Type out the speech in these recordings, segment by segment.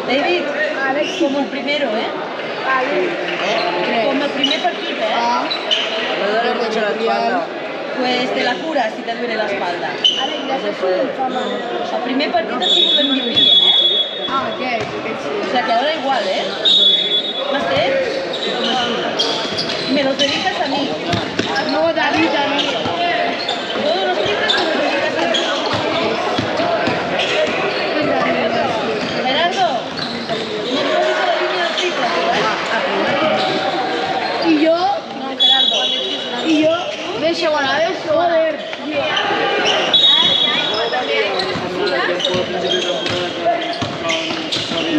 David, como el primero, ¿eh? Como el primer partido, ¿eh? Me duele mucho la espalda. Pues te la curas si te duele la espalda. El primer partido sí que lo MVP, ¿eh? O sea que ahora igual, ¿eh? ¿Más de? Me los dedicas a mí. No, David, a mí. Todos los triples me los dedicas a mí. Gerardo, no te dice la línea del triple, ¿verdad? Y yo, No, Gerardo. deixa agora, joder.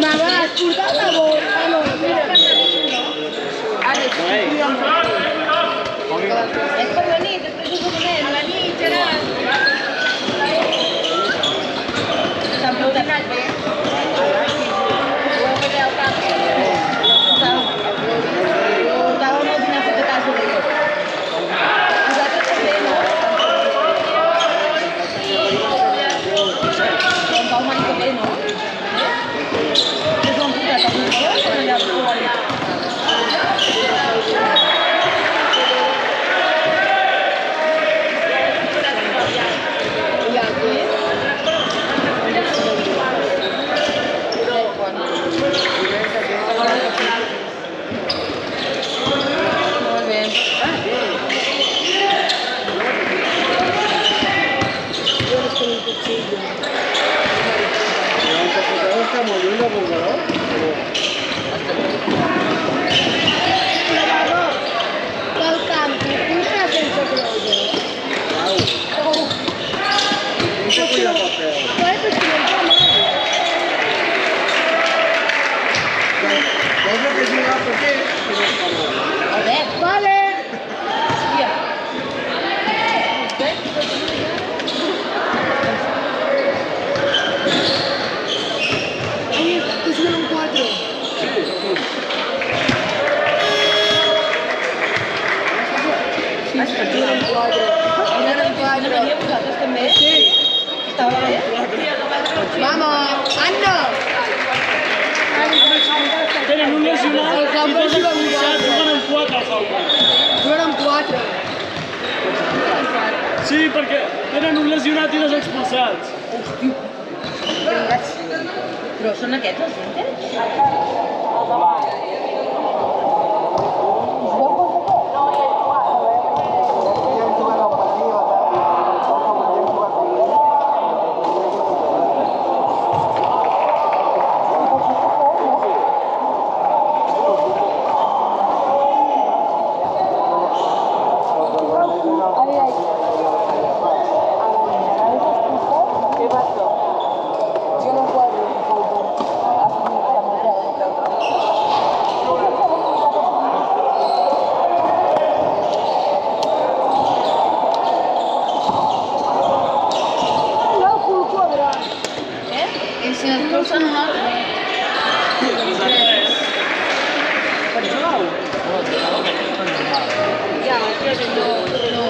Mamà, has portat la bola? Ah, no, mira. És per la nit, després us ho donem. La nit, Gerard. Sant Pau de Nat, bé? Portàvem el dinar de casa de tot. Vosaltres també, no? En Pau mai també, no? Us ho han portat al menjador o allà fora? Molt bé. Estamos viendo por calor. Del camp, puja sense crolla. Mucho cuidado con feo. Pues que no está mal. Cosa que si va a poder, pero está mal. Albert, Vale. hòstia. Ai, és un 4. Sí, és que tu eren 4. No venia vosaltres també? Sí. Estava bé? Vamos, Anna. Tenen un lesionat i dos expulsats, juguen amb 4 al camp. Juguen 4. Sí, perquè tenen un lesionat i dos expulsats. Però són aquests els ínteres? Si ens expulsen un altre. Per jugar-ho? Ja, no.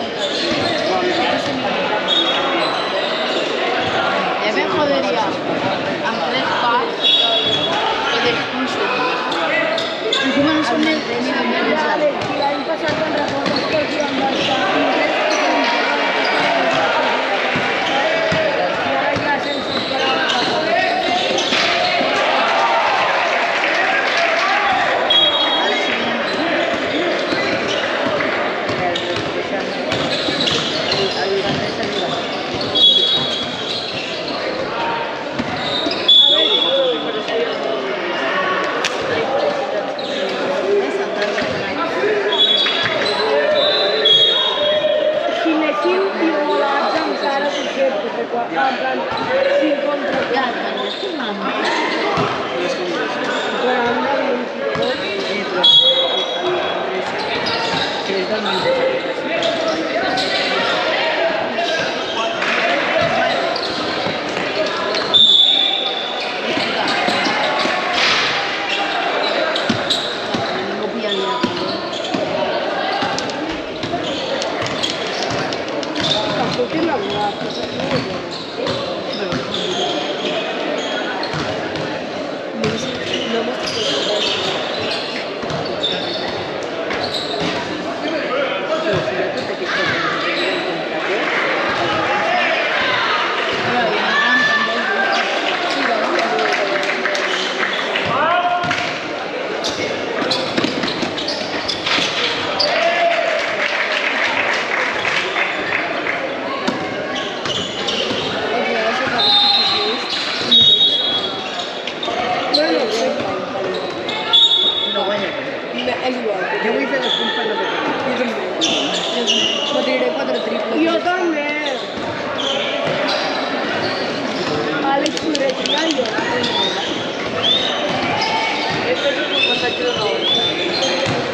Ja me joderia amb 3 parts que t'expulsen. Encima no són ni de menys. L'any passat quan recordes que els van deixar. triaio.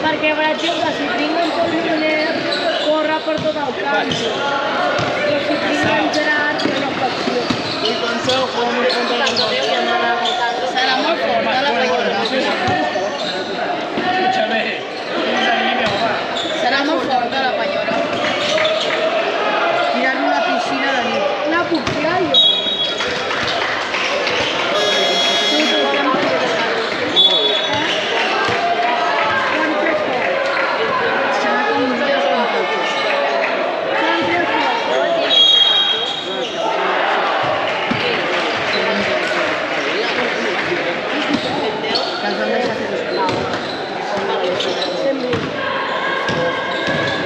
Perquè, per exemple, si tinc un colioner, corre per tot el camp. Però si tinc un Gerard, és una facció. Estoy cansado, juego muy contra la Serà molt forta la pallora. Escúchame, tienes a mí mi mamá. Serà molt forta la pallora. Tirar una piscina de nit. La puc tirar jo?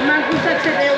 M'han costat 7 euros.